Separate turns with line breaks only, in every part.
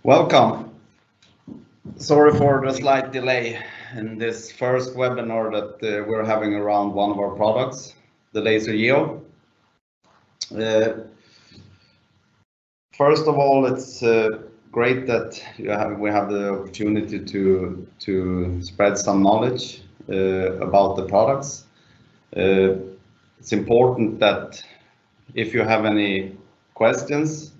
Welcome. Sorry for the slight delay in this first webinar that we're having around one of our products, the Laser Geo. First of all, it's great that we have the opportunity to spread some knowledge about the products. It's important that if you have any questions,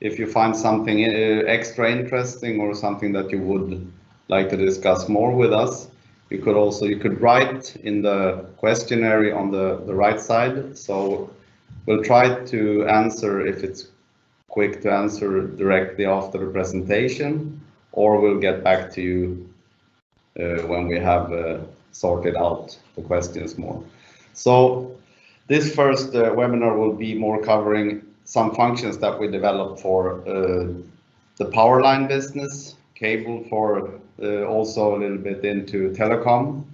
if you find something extra interesting or something that you would like to discuss more with us, you could write in the questionnaire on the right side. So we'll try to answer if it's quick to answer directly after the presentation, or we'll get back to you when we have sorted out the questions more. So this first webinar will be more covering some functions that we developed for the Powerline business, cable for also a little bit into telecom,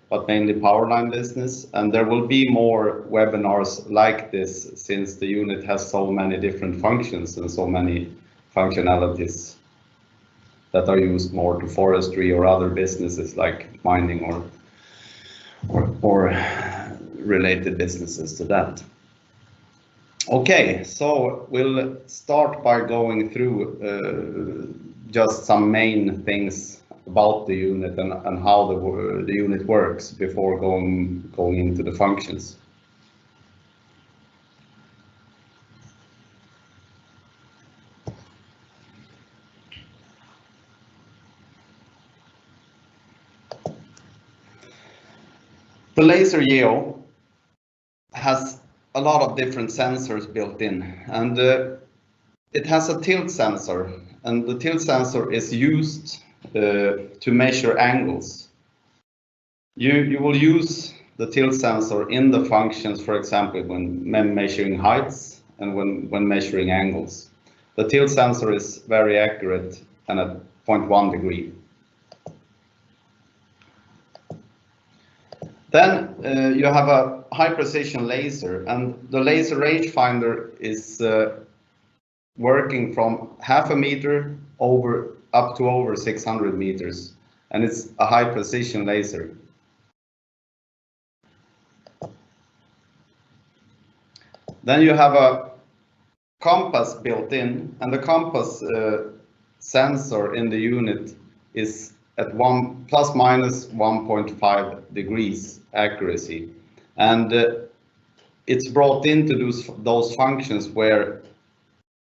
but mainly Powerline business. And there will be more webinars like this since the unit has so many different functions and so many functionalities that are used more to forestry or other businesses like mining or related businesses to that. Okay, so we'll start by going through just some main things about the unit and how the unit works before going into the functions. The Laser Geo has a lot of different sensors built in, and it has a tilt sensor, and the tilt sensor is used to measure angles. You will use the tilt sensor in the functions, for example, when measuring heights and when measuring angles. The tilt sensor is very accurate and at 0.1 degree. Then you have a high precision laser, and the laser rangefinder is working from 0.5 meter up to over 600 meters, and it's a high precision laser. Then you have a compass built in, and the compass sensor in the unit is at plus minus 1.5 degrees accuracy, and it's brought in to do those functions where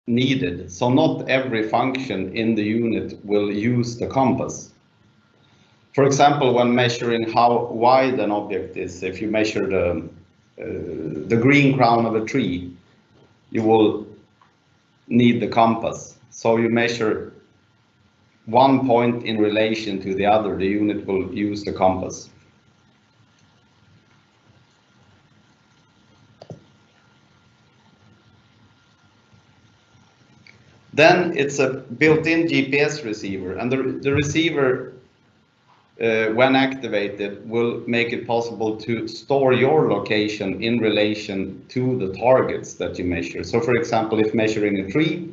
needed. So not every function in the unit will use the compass. For example, when measuring how wide an object is, if you measure the green crown of a tree, you will need the compass. So you measure one point in relation to the other, the unit will use the compass. Then it's a built-in GPS receiver, and the receiver, when activated, will make it possible to store your location in relation to the targets that you measure. So for example, if measuring a tree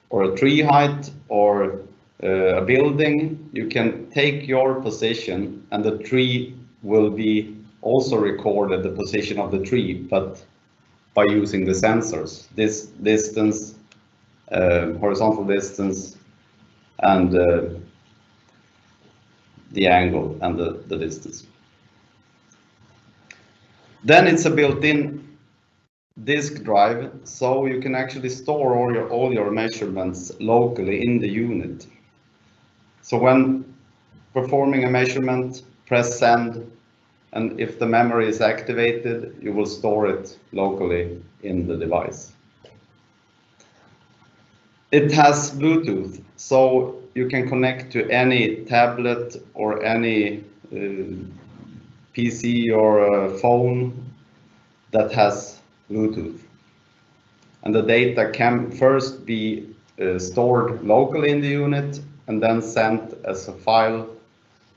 or a tree height or a building, you can take your position and the tree will be also recorded, the position of the tree, but by using the sensors, this distance, horizontal distance, and the angle and the distance. Then it's a built-in disk drive, so you can actually store all your measurements locally in the unit. So when performing a measurement, press send, and if the memory is activated, you will store it locally in the device. It has Bluetooth, so you can connect to any tablet or any PC or a phone that has Bluetooth. And the data can first be stored locally in the unit and then sent as a file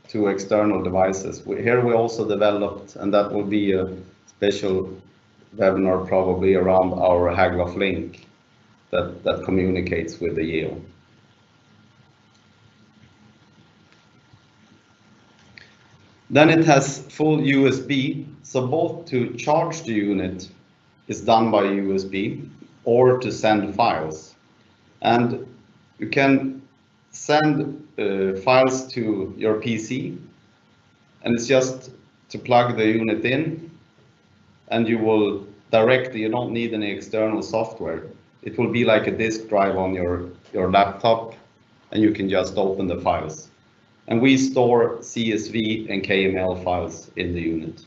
to external devices. Here we also developed, and that will be a special webinar probably around our Hagloff link that communicates with the Geo. Then it has full USB, so both to charge the unit is done by USB or to send files. And you can send files to your PC, and it's just to plug the unit in, and you will directly, you don't need any external software. It will be like a disk drive on your laptop, and you can just open the files. And we store CSV and KML files in the unit.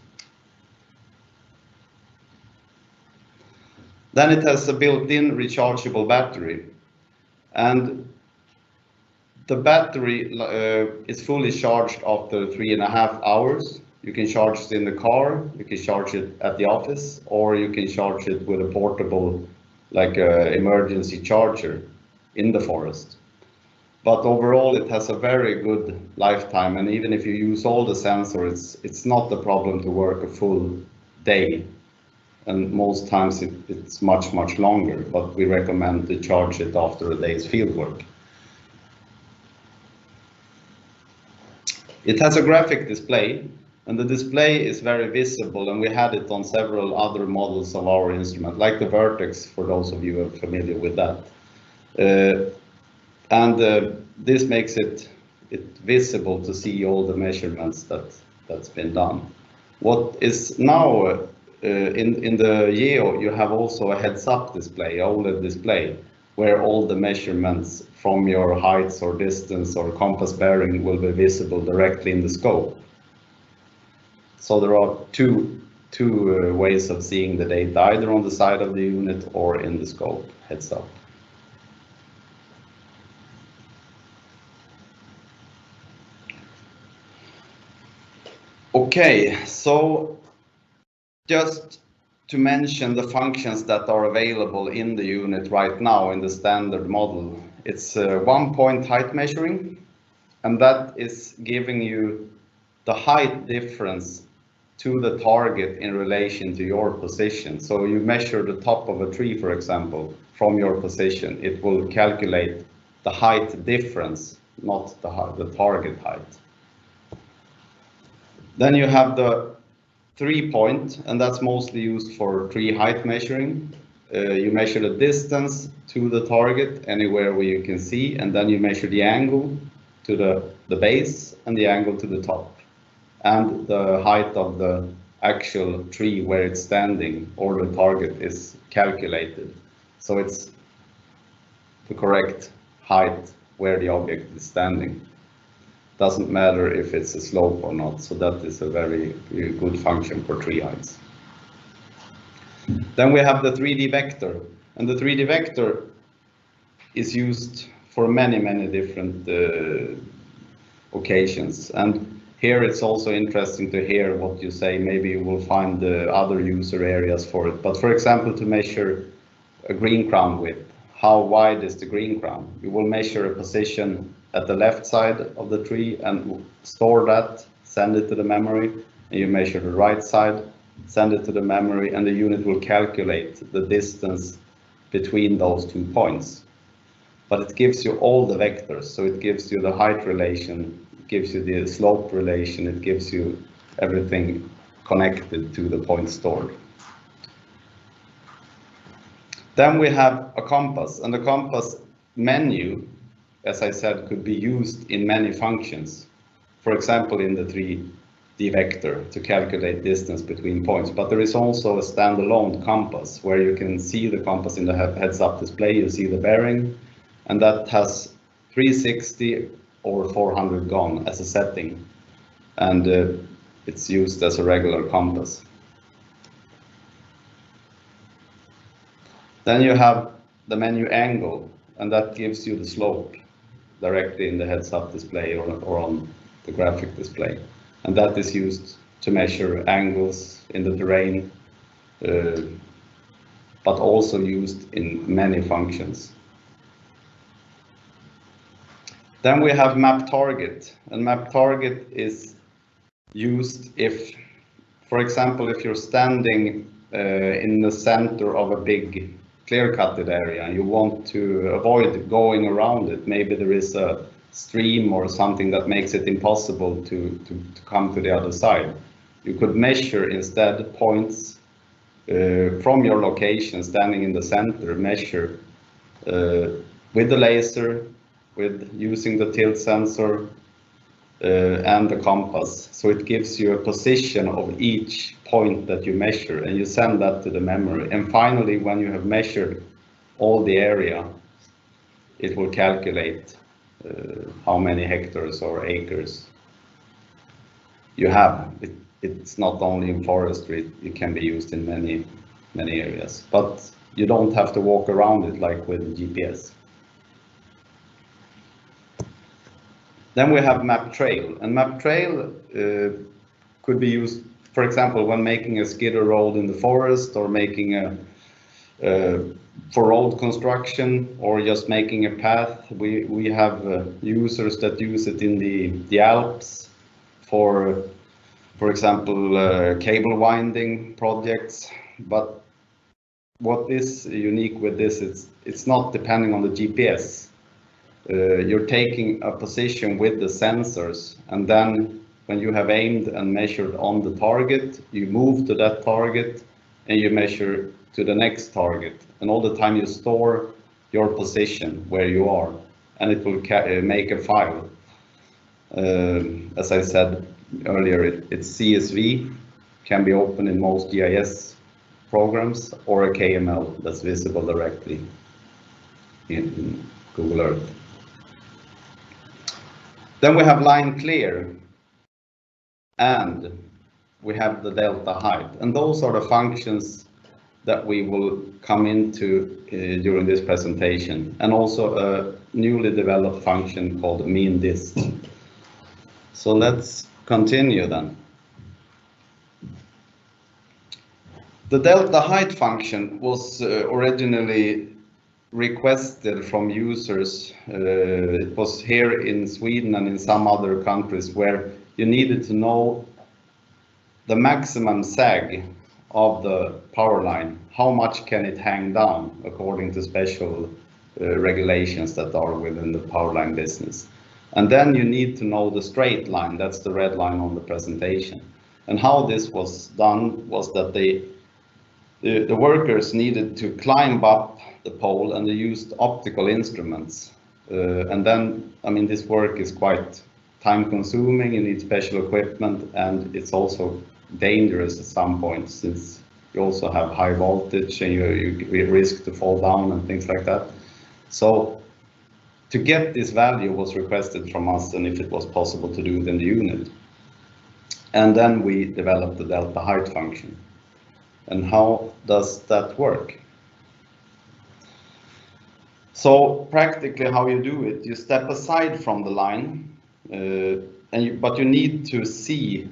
Then it has a built-in rechargeable battery, and the battery is fully charged after 3.5 hours. You can charge it in the car, you can charge it at the office, or you can charge it with a portable, like an emergency charger in the forest. But overall, it has a very good lifetime, and even if you use all the sensors, it's not a problem to work a full day. And most times it's much longer, but we recommend to charge it after a day's field work. It has a graphic display, and the display is very visible, and we had it on several other models of our instrument, like the Vertex, for those of you who are familiar with that. This makes it visible to see all the measurements that's been done. What is now in the Geo, you have also a heads-up display, OLED display, where all the measurements from your heights or distance or compass bearing will be visible directly in the scope. So there are two ways of seeing the data, either on the side of the unit or in the scope, heads up. Okay, so just to mention the functions that are available in the unit right now in the standard model. It's 1-point height measuring, and that is giving you the height difference to the target in relation to your position. So you measure the top of a tree, for example, from your position. It will calculate the height difference, not the target height. Then you have the 3-point, and that's mostly used for tree height measuring. You measure the distance to the target anywhere where you can see, and then you measure the angle to the base and the angle to the top, and the height of the actual tree where it's standing or the target is calculated. So it's the correct height where the object is standing. Doesn't matter if it's a slope or not, so that is a very good function for tree heights. Then we have the 3D vector, and the 3D vector is used for many different occasions. And here it's also interesting to hear what you say. Maybe you will find other user areas for it. But for example, to measure a green crown width, how wide is the green crown? You will measure a position at the left side of the tree and store that, send it to the memory, and you measure the right side, send it to the memory, and the unit will calculate the distance between those 2 points. But it gives you all the vectors, so it gives you the height relation, it gives you the slope relation, it gives you everything connected to the point stored. Then we have a compass, and the compass menu, as I said, could be used in many functions. For example, in the 3D vector to calculate distance between points. But there is also a standalone compass where you can see the compass in the heads-up display. You see the bearing, and that has 360 or 400 gone as a setting, and it's used as a regular compass. Then you have the menu angle, and that gives you the slope directly in the heads-up display or on the graphic display. And that is used to measure angles in the terrain, but also used in many functions. Then we have map target, and map target is used if, for example, if you're standing in the center of a big clear-cutted area and you want to avoid going around it. Maybe there is a stream or something that makes it impossible to come to the other side. You could measure instead points from your location, standing in the center, measure with the laser, with using the tilt sensor and the compass. So it gives you a position of each point that you measure, and you send that to the memory. And finally, when you have measured all the area, it will calculate how many hectares or acres you have. It's not only in forestry, it can be used in many areas, but you don't have to walk around it like with GPS. Then we have map trail, and map trail could be used, for example, when making a skidder road in the forest, or making a for road construction, or just making a path. We have users that use it in the Alps for example, cable winding projects. But what is unique with this is it's not depending on the GPS. You're taking a position with the sensors, and then when you have aimed and measured on the target, you move to that target and you measure to the next target, and all the time you store your position where you are, and it will make a file. As I said earlier, it's CSV, can be opened in most GIS programs, or a KML that's visible directly in Google Earth. Then we have line clear, and we have the delta height, and those are the functions that we will come into during this presentation, and also a newly developed function called mean dist. So let's continue then. The delta height function was originally requested from users. It was here in Sweden and in some other countries where you needed to know the maximum sag of the power line. How much can it hang down according to special regulations that are within the power line business. And then you need to know the straight line, that's the red line on the presentation. And how this was done was that the workers needed to climb up the pole, and they used optical instruments. And then, I mean, this work is quite time consuming, you need special equipment, and it's also dangerous at some points, since you also have high voltage and you risk to fall down and things like that. So to get this value was requested from us, and if it was possible to do it in the unit. And then we developed the delta height function. And how does that work? So practically how you do it, you step aside from the line, but you need to see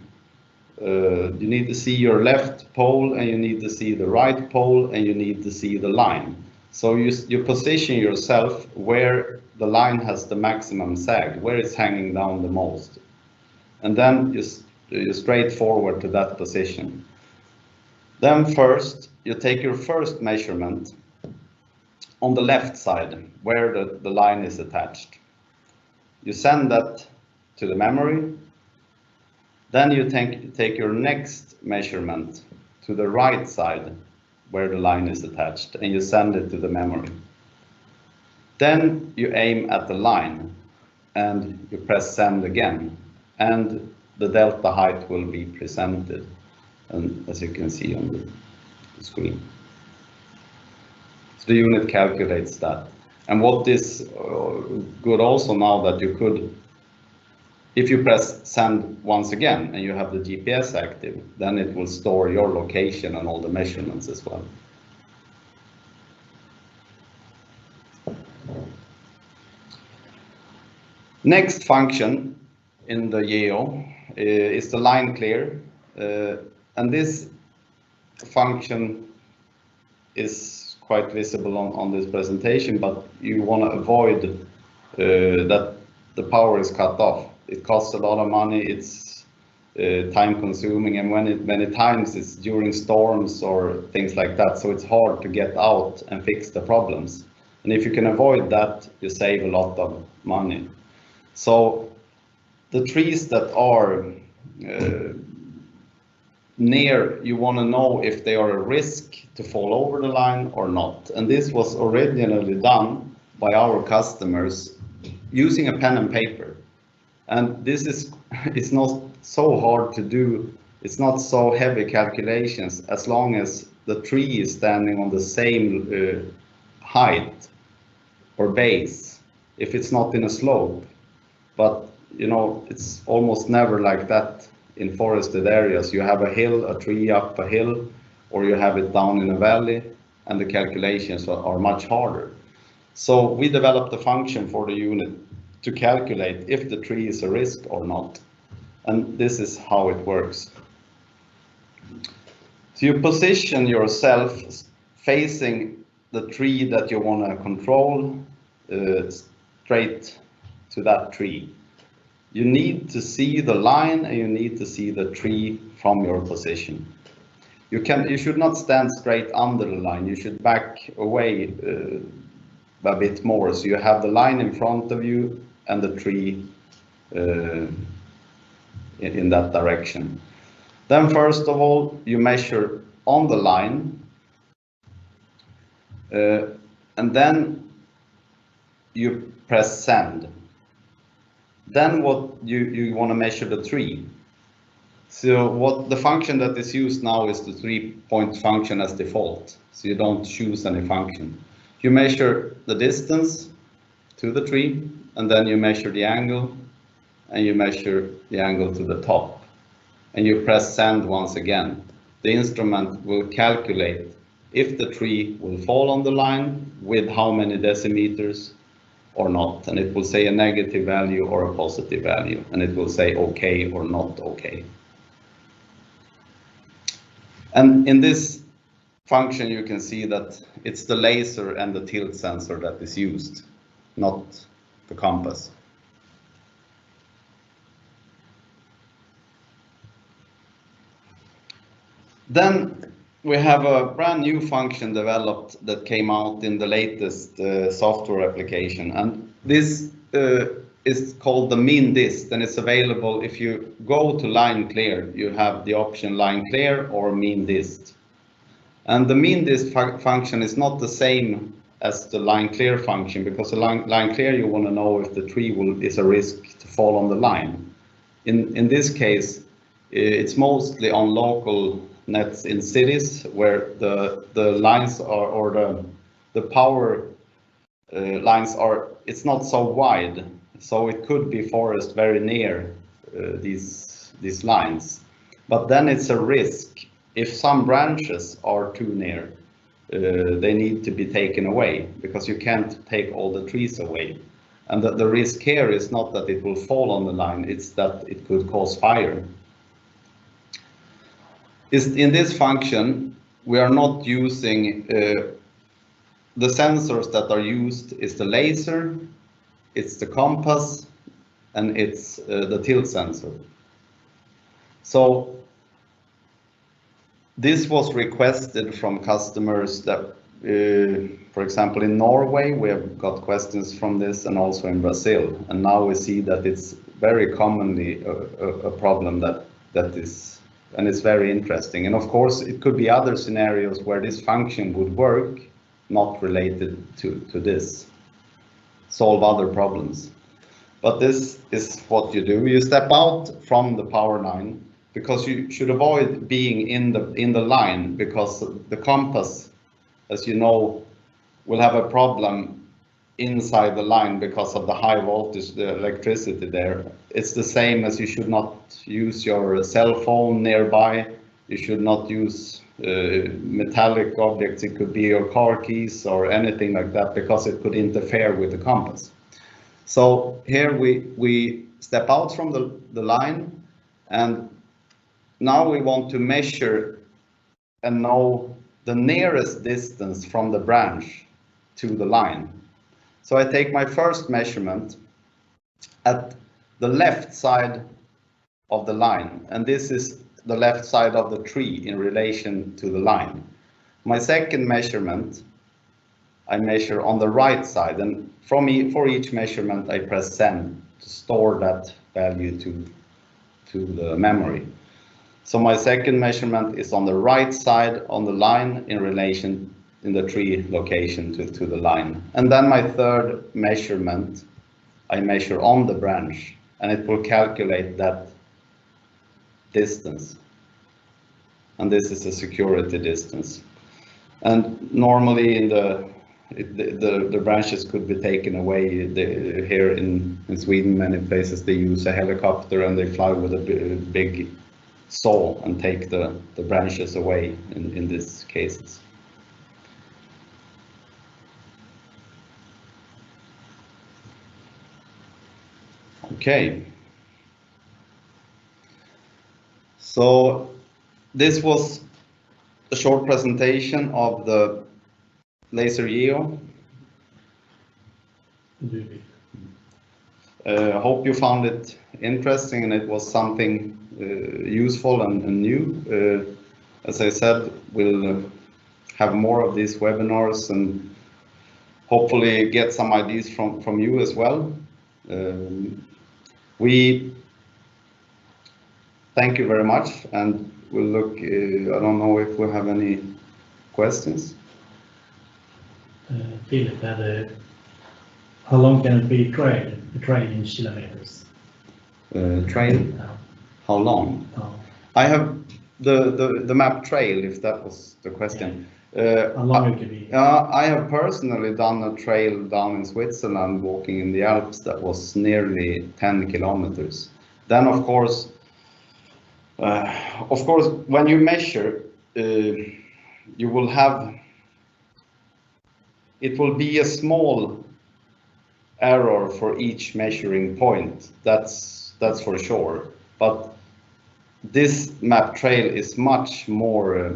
your left pole, and you need to see the right pole, and you need to see the line. So you position yourself where the line has the maximum sag, where it's hanging down the most. And then you straight forward to that position. Then first, you take your first measurement on the left side, where the line is attached. You send that to the memory. Then you take your next measurement to the right side, where the line is attached, and you send it to the memory. Then you aim at the line, and you press send again, and the delta height will be presented, and as you can see on the screen. So the unit calculates that. And what is good also now, that you could, if you press send once again and you have the GPS active, then it will store your location and all the measurements as well. Next function in the Geo is the line clear, and this function is quite visible on this presentation, but you want to avoid that the power is cut off. It costs a lot of money, it's time consuming, and many times it's during storms or things like that, so it's hard to get out and fix the problems. And if you can avoid that, you save a lot of money. So the trees that are near, you want to know if they are a risk to fall over the line or not. And this was originally done by our customers using a pen and paper. And this is, it's not so hard to do. It's not so heavy calculations as long as the tree is standing on the same height or base, if it's not in a slope. But you know, it's almost never like that in forested areas. You have a hill, a tree up a hill, or you have it down in a valley, and the calculations are much harder. So we developed a function for the unit to calculate if the tree is a risk or not. And this is how it works. So you position yourself facing the tree that you want to control, straight to that tree. You need to see the line and you need to see the tree from your position. You should not stand straight under the line. You should back away a bit more, so you have the line in front of you and the tree in that direction. Then first of all, you measure on the line, and then you press send. Then what you want to measure the tree. So what the function that is used now is the 3-point function as default. So you don't choose any function. You measure the distance to the tree, and then you measure the angle, and you measure the angle to the top. And you press send once again. The instrument will calculate if the tree will fall on the line with how many decimeters or not. And it will say a negative value or a positive value. And it will say okay or not okay. And in this function, you can see that it's the laser and the tilt sensor that is used, not the compass. Then we have a brand new function developed that came out in the latest software application. And this is called the mean dist, and it's available if you go to line clear. You have the option line clear or mean dist. And the mean dist function is not the same as the line clear function, because the line clear, you want to know if the tree is a risk to fall on the line. In this case, it's mostly on local nets in cities where the lines are, or the power lines are, it's not so wide, so it could be forest very near these lines. But then it's a risk if some branches are too near. They need to be taken away, because you can't take all the trees away. And the risk here is not that it will fall on the line, it's that it could cause fire. In this function, we are not using the sensors that are used is the laser, it's the compass, and it's the tilt sensor. So this was requested from customers that, for example, in Norway, we have got questions from this, and also in Brazil. And now we see that it's very commonly a problem that is, and it's very interesting. And of course, it could be other scenarios where this function would work, not related to this, solve other problems. But this is what you do. You step out from the power line, because you should avoid being in the line, because the compass, as you know, will have a problem inside the line because of the high voltage, the electricity there. It's the same as you should not use your cell phone nearby. You should not use metallic objects. It could be your car keys or anything like that, because it could interfere with the compass. So here we step out from the line, and now we want to measure and know the nearest distance from the branch to the line. So I take my first measurement at the left side of the line, and this is the left side of the tree in relation to the line. My second measurement, I measure on the right side, and for each measurement I press send store that value to the memory. So my second measurement is on the right side on the line in relation in the tree location to the line. And then my third measurement, I measure on the branch, and it will calculate that distance. And this is a security distance. And normally in the branches could be taken away. Here in Sweden, many places they use a helicopter and they fly with a big saw and take the branches away in these cases. Okay. So this was a short presentation of the Laser Geo. Hope you found it interesting and it was something useful and new. As I said, we'll have more of these webinars and hopefully get some ideas from you as well. We thank you very much, and we'll look. I don't know if we have any questions.
Philip had how long can it be trained? The train in kilometers.
Train? How long?
Oh.
I have the map trail, if that was the question.
How long it could be?
I have personally done a trail down in Switzerland, walking in the Alps, that was nearly 10 kilometers. Then, of course, when you measure, you will have. It will be a small error for each measuring point. That's for sure. But this map trail is much more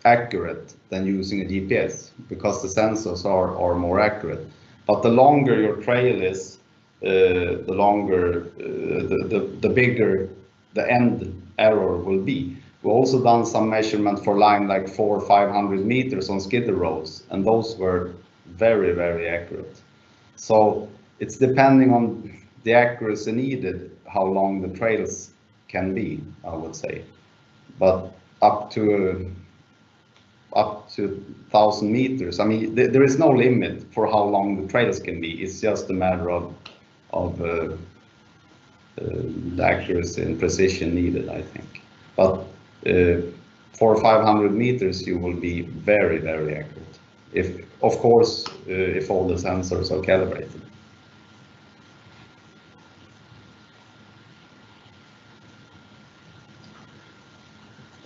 accurate than using a GPS because the sensors are more accurate. But the longer your trail is, the longer, the bigger the end error will be. We've also done some measurement for line like 400 or 500 meters on skidder roads, and those were very, very accurate. So it's depending on the accuracy needed, how long the trails can be, I would say. But up to 1,000 meters, I mean, there is no limit for how long the trails can be. It's just a matter of the accuracy and precision needed, I think. But 400 or 500 meters, you will be very, very accurate. Of course, if all the sensors are calibrated.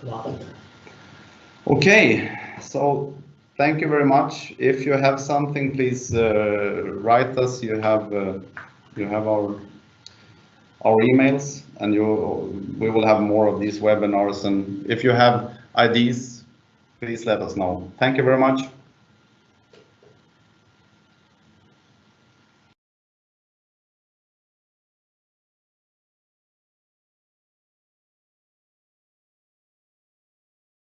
Wow.
Okay, so thank you very much. If you have something, please write us. You have our emails, and we will have more of these webinars. And if you have ideas, please let us know. Thank you very much.